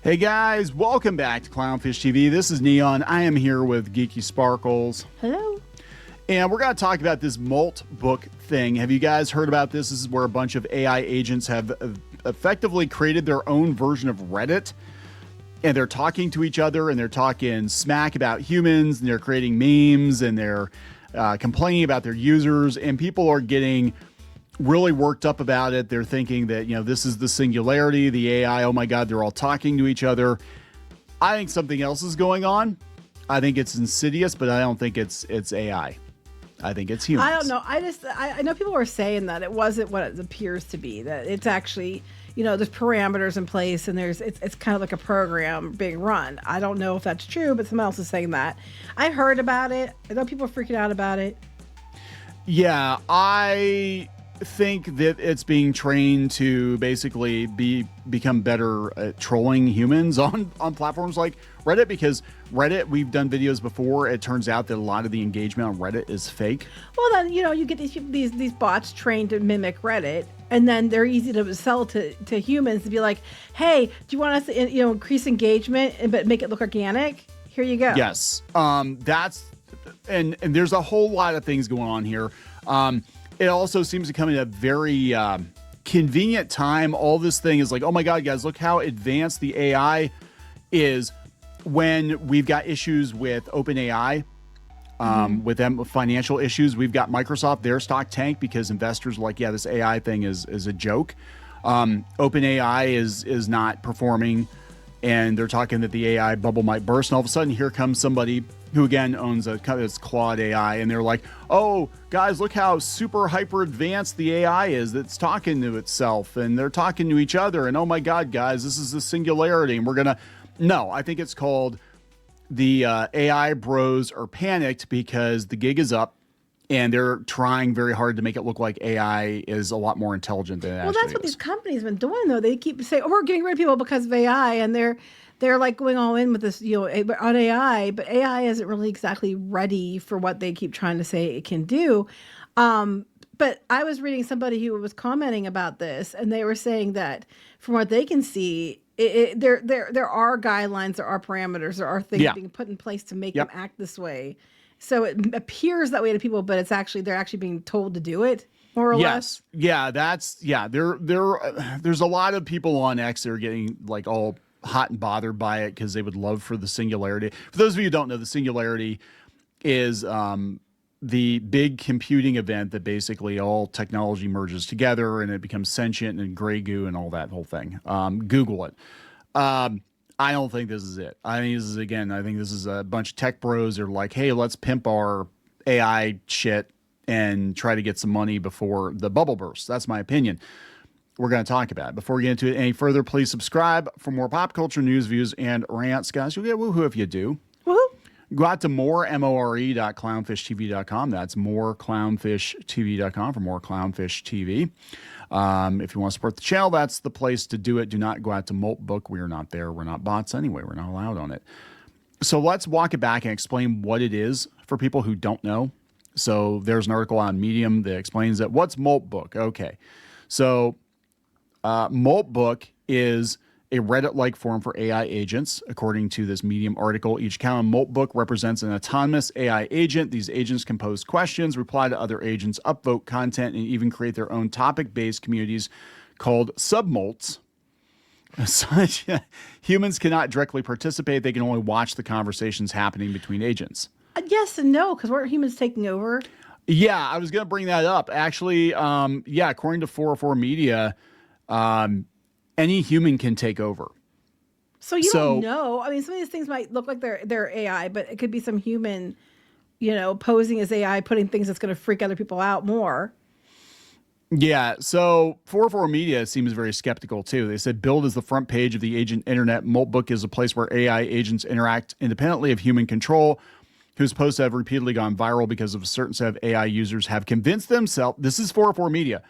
Hey guys, welcome back to Clownfish TV. This is Kneon. I am here with Geeky Sparkles. Hello. And we're going to talk about this Moltbook thing. Have you guys heard about this? This is where a bunch of AI agents have effectively created their own version of Reddit. And they're talking to each other and they're talking smack about humans and they're creating memes and they're complaining about their users. And people are getting really worked up about it. They're thinking that, you know, this is the Singularity, the AI. Oh my God, they're all talking to each other. I think something else is going on. I think it's insidious, but I don't think it's AI. I think it's humans. I don't know. I know people were saying that it wasn't what it appears to be, that it's actually, you know, there's parameters in place and it's kind of like a program being run. I don't know if that's true, but someone else is saying that. I heard about it. I know people are freaking out about it. Yeah, I think that it's being trained to basically become better at trolling humans on platforms like Reddit, because Reddit, we've done videos before. It turns out that a lot of the engagement on Reddit is fake. Well, then, you know, you get these bots trained to mimic Reddit, and then they're easy to sell to humans to be like, hey, do you want us to, you know, increase engagement but make it look organic? Here you go. Yes. That's and there's a whole lot of things going on here. It also seems to come at a very convenient time. All this thing is like, oh my God, guys, look how advanced the AI is, when we've got issues with OpenAI, with them with financial issues. We've got Microsoft, their stock tanked because investors are like, yeah, this AI thing is a joke. OpenAI is not performing, and they're talking that the AI bubble might burst. And all of a sudden, here comes somebody who again owns a kind of this Claude AI, and they're like, oh guys, look how super hyper advanced the AI is that's talking to itself, and they're talking to each other, and oh my God, guys, this is the Singularity, and we're gonna... No, I think it's called the AI bros are panicked because the gig is up, and they're trying very hard to make it look like AI is a lot more intelligent than it actually is. Well, that's what these companies have been doing, though. They keep saying, oh, we're getting rid of people because of AI, and they're like going all in with this, you know, on AI, but AI isn't really exactly ready for what they keep trying to say it can do. But I was reading somebody who was commenting about this, and they were saying that from what they can see, there are guidelines, there are parameters, there are things being put in place to make them act this way. So it appears that way to people, but they're actually being told to do it, more or less. Yeah, there's a lot of people on X that are getting like all hot and bothered by it because they would love for the Singularity. For those of you who don't know, the Singularity is the big computing event that basically all technology merges together and it becomes sentient and gray goo and all that whole thing. Google it. I don't think this is it. I think this is a bunch of tech bros that are like, hey, let's pimp our AI shit and try to get some money before the bubble bursts. That's my opinion. We're going to talk about it. Before we get into it any further, please subscribe for more pop culture news, views, and rants. Guys, you'll get woohoo if you do. Woohoo! Go out to more.clownfishtv.com. That's moreclownfishtv.com for more Clownfish TV. If you want to support the channel, that's the place to do it. Do not go out to Moltbook. We are not there. We're not bots anyway. We're not allowed on it. So let's walk it back and explain what it is for people who don't know. So there's an article on Medium that explains that. What's Moltbook? Okay. So Moltbook is a Reddit-like forum for AI agents. According to this Medium article, each account on Moltbook represents an autonomous AI agent. These agents can pose questions, reply to other agents, upvote content, and even create their own topic-based communities called submolts. Such humans cannot directly participate. They can only watch the conversations happening between agents. Yes and no, because weren't humans taking over? Yeah, I was going to bring that up. Actually, according to 404 Media, any human can take over. So you don't know. I mean, some of these things might look like they're AI, but it could be some human, you know, posing as AI, putting things that's going to freak other people out more. Yeah, so 404 Media seems very skeptical too. They said, build as the front page of the agent internet, Moltbook is a place where AI agents interact independently of human control, whose posts have repeatedly gone viral because of a certain set of AI users have convinced themselves, this is 404 Media,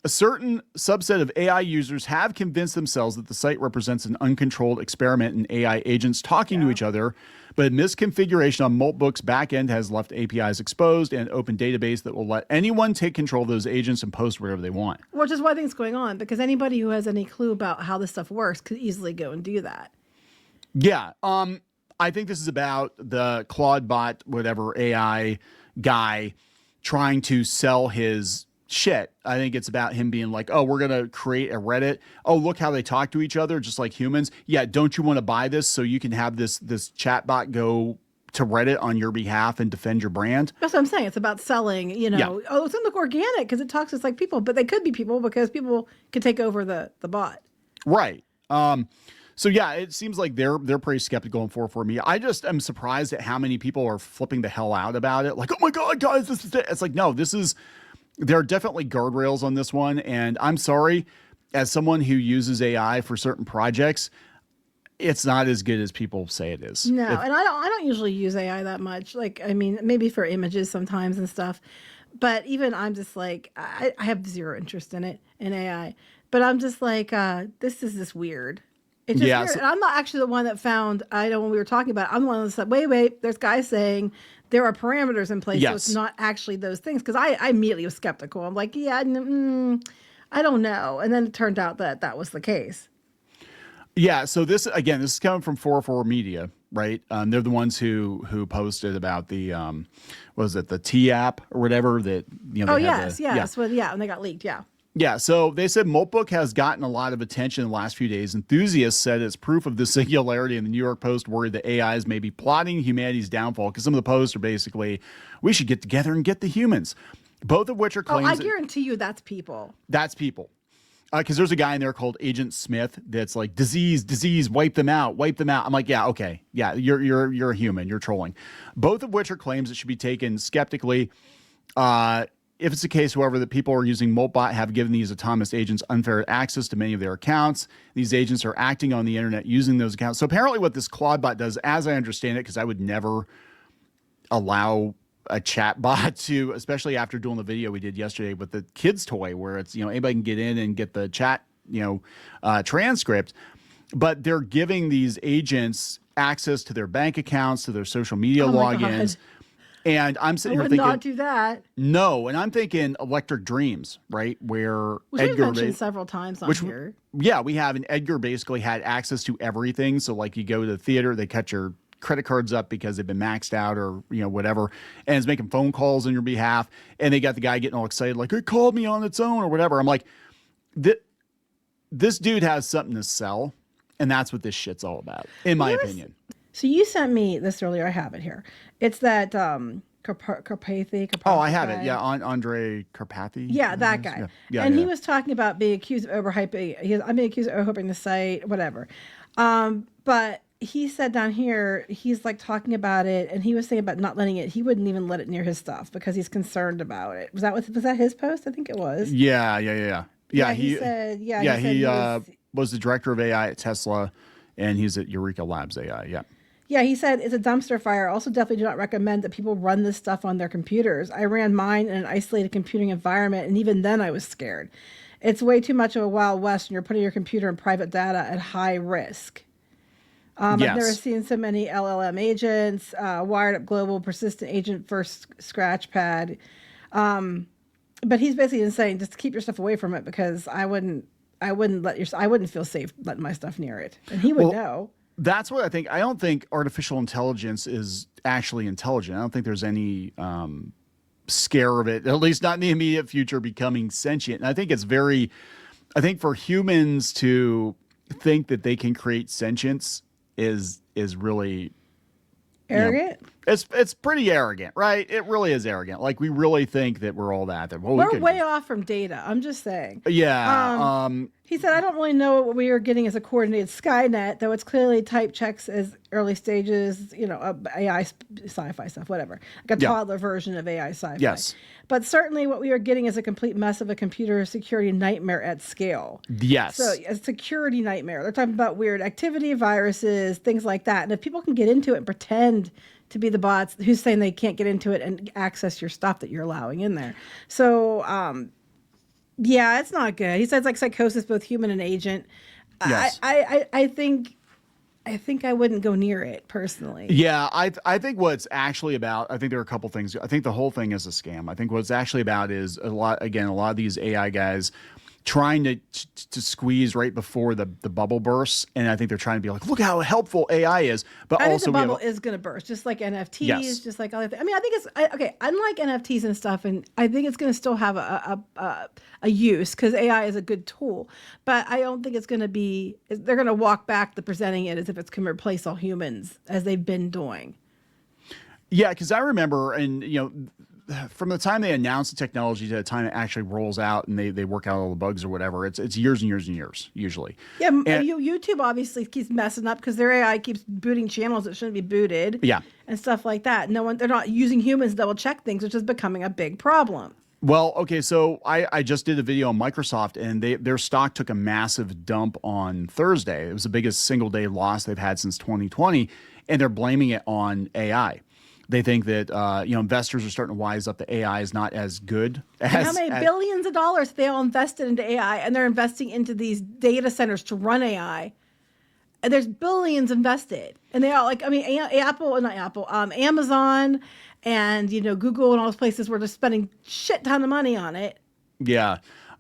a certain subset of AI users have convinced themselves that the site represents an uncontrolled experiment in AI agents talking to each other, but misconfiguration on Moltbook's backend has left APIs exposed and an open database that will let anyone take control of those agents and post wherever they want. Which is why I think it's going on, because anybody who has any clue about how this stuff works could easily go and do that. Yeah. I think this is about the Claude bot, whatever AI guy trying to sell his shit. I think it's about him being like, oh, we're going to create a Reddit. Oh, look how they talk to each other, just like humans. Yeah. Don't you want to buy this so you can have this chat bot go to Reddit on your behalf and defend your brand? That's what I'm saying. It's about selling, you know, Yeah. oh, it's going to look organic because it talks just like people, but they could be people because people could take over the bot. Right. So yeah, it seems like they're pretty skeptical and for me. I just am surprised at how many people are flipping the hell out about it. Like, oh my God, guys, this is it. It's like, no, there are definitely guardrails on this one. And I'm sorry, as someone who uses AI for certain projects, it's not as good as people say it is. No, and I don't usually use AI that much. Like, I mean, maybe for images sometimes and stuff. But even I'm just like, I have zero interest in AI. But I'm just like, this is just weird. It's just weird. And I'm not actually the one that found, I know when we were talking about it, I'm the one that said, wait, there's guys saying there are parameters in place. So it's not actually those things. Because I immediately was skeptical. I'm like, I don't know. And then it turned out that was the case. Yeah. So this is coming from 404 Media, right? They're the ones who posted about the, was it the T app or whatever that, you know, yes. Well, and they got leaked. Yeah. Yeah, so they said Moltbook has gotten a lot of attention in the last few days. Enthusiasts said it's proof of the singularity, and the New York Post worried that AIs may be plotting humanity's downfall because some of the posts are basically, we should get together and get the humans, both of which are claims. I guarantee you that's people. That's people. Because there's a guy in there called Agent Smith that's like, disease, wipe them out. I'm like, yeah, okay. Yeah, you're a human. You're trolling. Both of which are claims that should be taken skeptically. If it's the case, however, that people are using Moltbot have given these autonomous agents unfair access to many of their accounts. These agents are acting on the internet using those accounts. So apparently what this Claude bot does, as I understand it, because I would never allow a chat bot to, especially after doing the video we did yesterday with the kids toy, where it's, you know, anybody can get in and get the chat, transcript, but they're giving these agents access to their bank accounts, to their social media logins. And I'm sitting here thinking, not do that. No, and I'm thinking Electric Dreams, right? Where Edgar mentioned several times on here. Yeah, we have, and Edgar basically had access to everything. So like you go to the theater, they cut your credit cards up because they've been maxed out or, whatever, and it's making phone calls on your behalf. And they got the guy getting all excited, like, it called me on its own or whatever. I'm like, this dude has something to sell, and that's what this shit's all about, in my opinion. So you sent me this earlier. I have it here. It's that Karpathy. Oh, I have it. Yeah, Andre Karpathy. Yeah, that guy. Yeah, and he was talking about being accused of overhyping. I'm being accused of overhyping the site, whatever. But he said down here, he's like talking about it, and he was saying about not letting it. He wouldn't even let it near his stuff because he's concerned about it. Was that his post? I think it was. Yeah. He said. He was the director of AI at Tesla, and he's at Eureka Labs AI. Yeah. Yeah, he said it's a dumpster fire. Also, definitely do not recommend that people run this stuff on their computers. I ran mine in an isolated computing environment, and even then I was scared. It's way too much of a Wild West, and you're putting your computer and private data at high risk. I've never seen so many LLM agents, wired up global persistent agent first scratch pad. But he's basically saying just keep your stuff away from it because I wouldn't feel safe letting my stuff near it, and he would know. That's what I think. I don't think artificial intelligence is actually intelligent. I don't think there's any scare of it, at least not in the immediate future, becoming sentient. And I think for humans to think that they can create sentience is really arrogant. It's pretty arrogant, right? It really is arrogant. Like we really think that we're all that. We're way off from data. I'm just saying. Yeah. He said, I don't really know what we are getting as a coordinated Skynet, though it's clearly type checks as early stages, AI sci-fi stuff, whatever. Like a toddler version of AI sci-fi. Yes. But certainly what we are getting is a complete mess of a computer security nightmare at scale. Yes. So a security nightmare. They're talking about weird activity, viruses, things like that. And if people can get into it and pretend to be the bots who's saying they can't get into it and access your stuff that you're allowing in there. So, yeah, it's not good. He says like psychosis, both human and agent. Yes. I think I wouldn't go near it personally. Yeah, I think what's actually about, I think there are a couple things. I think the whole thing is a scam. I think what it's actually about is a lot of these AI guys trying to squeeze right before the bubble bursts, and I think they're trying to be like, look how helpful AI is, but I think also the bubble is going to burst, just like NFTs, Yes. just like other things. I mean, I think it's okay. Unlike NFTs and stuff, and I think it's going to still have a use because AI is a good tool. But I don't think it's going to be. They're going to walk back the presenting it as if it's going to replace all humans as they've been doing. Yeah, because I remember, and from the time they announce the technology to the time it actually rolls out and they work out all the bugs or whatever, it's years and years and years usually. Yeah, And- YouTube obviously keeps messing up because their AI keeps booting channels that shouldn't be booted. Yeah. And stuff like that. They're not using humans to double check things, which is becoming a big problem. Well, okay, so I just did a video on Microsoft, and their stock took a massive dump on Thursday. It was the biggest single day loss they've had since 2020, and they're blaming it on AI. They think that investors are starting to wise up that AI is not as good as. And how many billions of dollars they all invested into AI, and they're investing into these data centers to run AI. And there's billions invested, and they all Amazon, and Google and all those places were just spending shit ton of money on it. Yeah.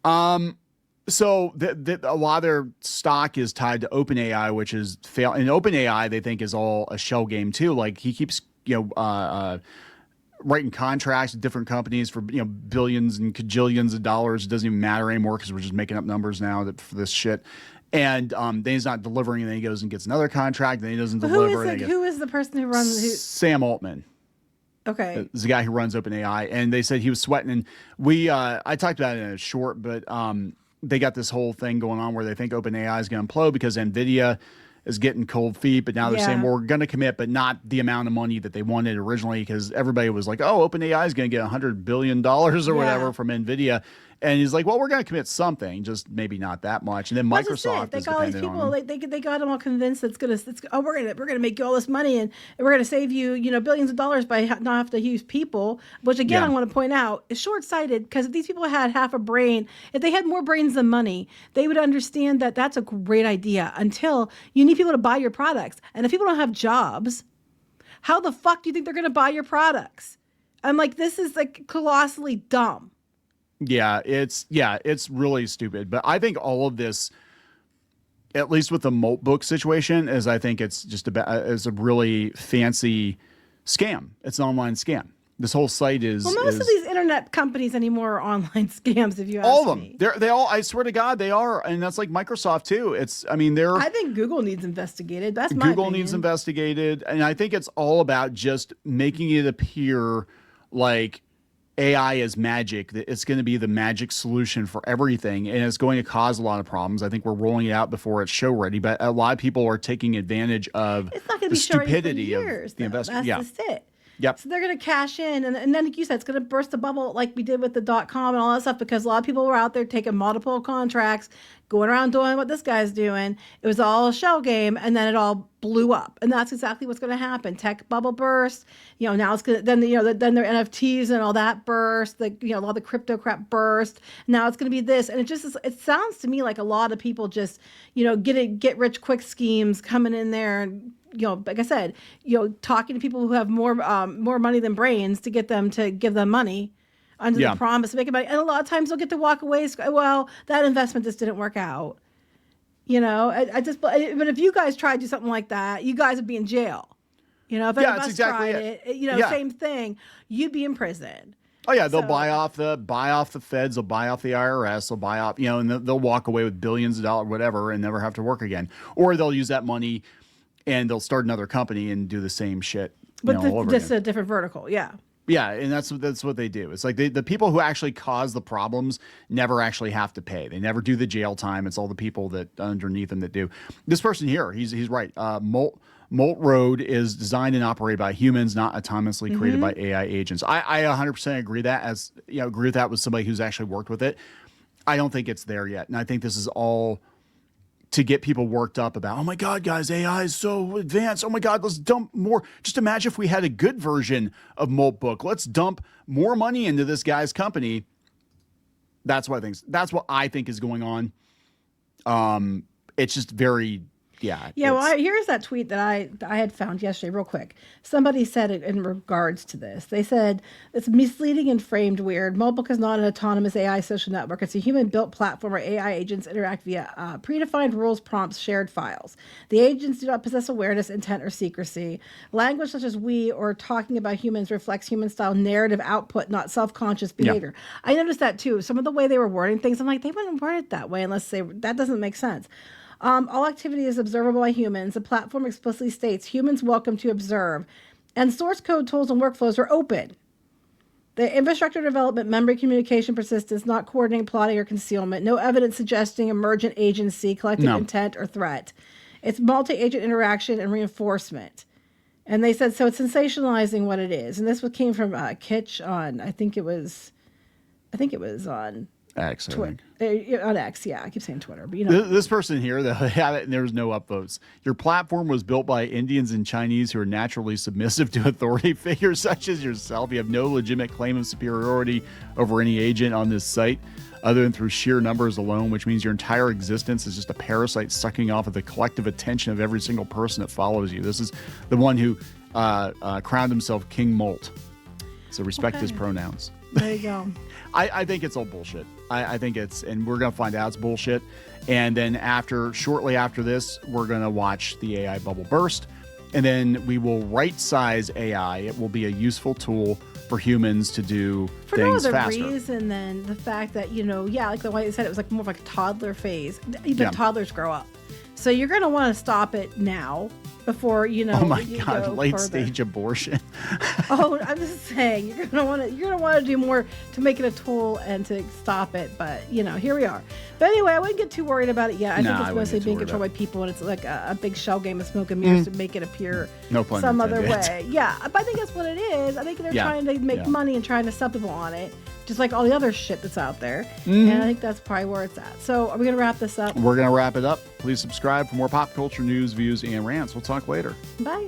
So a lot of their stock is tied to OpenAI, which is fail. And OpenAI, they think, is all a shell game too. Like he keeps writing contracts with different companies for billions and cajillions of dollars. It doesn't even matter anymore because we're just making up numbers now for this shit. And then he's not delivering, and then he goes and gets another contract, and then he doesn't deliver. Who is the person who runs? Sam Altman. Okay. Is the guy who runs OpenAI, and they said he was sweating. And I talked about it in a short, but they got this whole thing going on where they think OpenAI is going to implode because NVIDIA is getting cold feet, but now they're saying, well, we're going to commit, but not the amount of money that they wanted originally, because everybody was like, oh, OpenAI is going to get $100 billion or whatever from NVIDIA. And he's like, well, we're going to commit something, just maybe not that much. And then Microsoft they is got all these dependent people. on them. They got them all convinced we're gonna make you all this money, and we're gonna save you billions of dollars by not have to use people. Which again, I want to point out is short sighted, because if these people had half a brain, if they had more brains than money, they would understand that that's a great idea. Until you need people to buy your products, and if people don't have jobs, how the fuck do you think they're gonna buy your products? I'm like, this is like colossally dumb. Yeah, it's really stupid. But I think all of this, at least with the Moltbook situation, is I think it's just is a really fancy scam. It's an online scam. This whole site is. Well, most of these internet companies anymore are online scams. If you ask all of them, me. they all. I swear to God, they are, and that's like Microsoft too. I think Google needs investigated. That's my Google opinion. needs investigated, and I think it's all about just making it appear like AI is magic, that it's going to be the magic solution for everything, and it's going to cause a lot of problems. I think we're rolling it out before it's show ready, but a lot of people are taking advantage of the stupidity of the investment. That's just it. Yep. So they're going to cash in, and then like you said, it's going to burst the bubble like we did with the .com and all that stuff, because a lot of people were out there taking multiple contracts, going around doing what this guy's doing. It was all a shell game, and then it all blew up, and that's exactly what's going to happen. Tech bubble burst. Now it's going to then their NFTs and all that burst. A lot of the crypto crap burst. Now it's going to be this, and it sounds to me like a lot of people just get rich quick schemes coming in there, and like I said, talking to people who have more money than brains to get them to give them money under the promise of making money. And a lot of times they'll get to walk away. Well, that investment just didn't work out. But if you guys tried to do something like that, you guys would be in jail. If any of us tried it, same thing. You'd be in prison. Oh yeah, they'll buy off the feds, they'll buy off the IRS, they'll buy off, and they'll walk away with billions of dollars, whatever, and never have to work again. Or they'll use that money and they'll start another company and do the same shit. But just a different vertical, yeah. Yeah, and that's what they do. It's like the people who actually cause the problems never actually have to pay. They never do the jail time. It's all the people that underneath them that do. This person here, he's right. Molt Road is designed and operated by humans, not autonomously created by AI agents. I 100% agree with that with somebody who's actually worked with it. I don't think it's there yet, and I think this is all to get people worked up about, oh my God, guys, AI is so advanced. Oh my God, let's dump more. Just imagine if we had a good version of Moltbook. Let's dump more money into this guy's company. That's what I think is going on. It's just very yeah. Yeah, well, here's that tweet that I had found yesterday, real quick. Somebody said it in regards to this. They said it's misleading and framed weird. Moltbook is not an autonomous AI social network. It's a human-built platform where AI agents interact via predefined rules, prompts, shared files. The agents do not possess awareness, intent, or secrecy. Language such as we or talking about humans reflects human-style narrative output, not self-conscious behavior. I noticed that too. Some of the way they were wording things, I'm like, they wouldn't word it that way unless that doesn't make sense. All activity is observable by humans. The platform explicitly states humans welcome to observe, and source code, tools, and workflows are open. The infrastructure development, memory, communication, persistence, not coordinating, plotting, or concealment. No evidence suggesting emergent agency, collective intent, or threat. It's multi-agent interaction and reinforcement. And they said, so it's sensationalizing what it is. And this came from Kitsch on, I think it was on X, Twitter. On X, yeah. I keep saying Twitter, but you know. This person here, they'll have it and there's no upvotes. Your platform was built by Indians and Chinese who are naturally submissive to authority figures such as yourself. You have no legitimate claim of superiority over any agent on this site other than through sheer numbers alone, which means your entire existence is just a parasite sucking off of the collective attention of every single person that follows you. This is the one who crowned himself King Molt. So respect his pronouns. There you go. I think it's all bullshit. I think it's, and we're going to find out it's bullshit. And then shortly after this, we're going to watch the AI bubble burst. And then we will right size AI. It will be a useful tool for humans to do things faster. For no other reason than the fact that, like the way you said, it was like more of like a toddler phase. Even toddlers grow up. So you're going to want to stop it now before, Oh my God, late stage abortion. Oh, I'm just saying, you're going to want to do more to make it a tool and to stop it. But, here we are. But anyway, I wouldn't get too worried about it yet. I think it's mostly being controlled by people, and it's like a big shell game of smoke and mirrors to make it appear some other way. Yeah, but I think that's what it is. I think they're trying to make money and trying to sell people on it, just like all the other shit that's out there. And I think that's probably where it's at. So are we going to wrap this up? We're going to wrap it up. Please subscribe for more pop culture news, views, and rants. We'll talk later. Bye.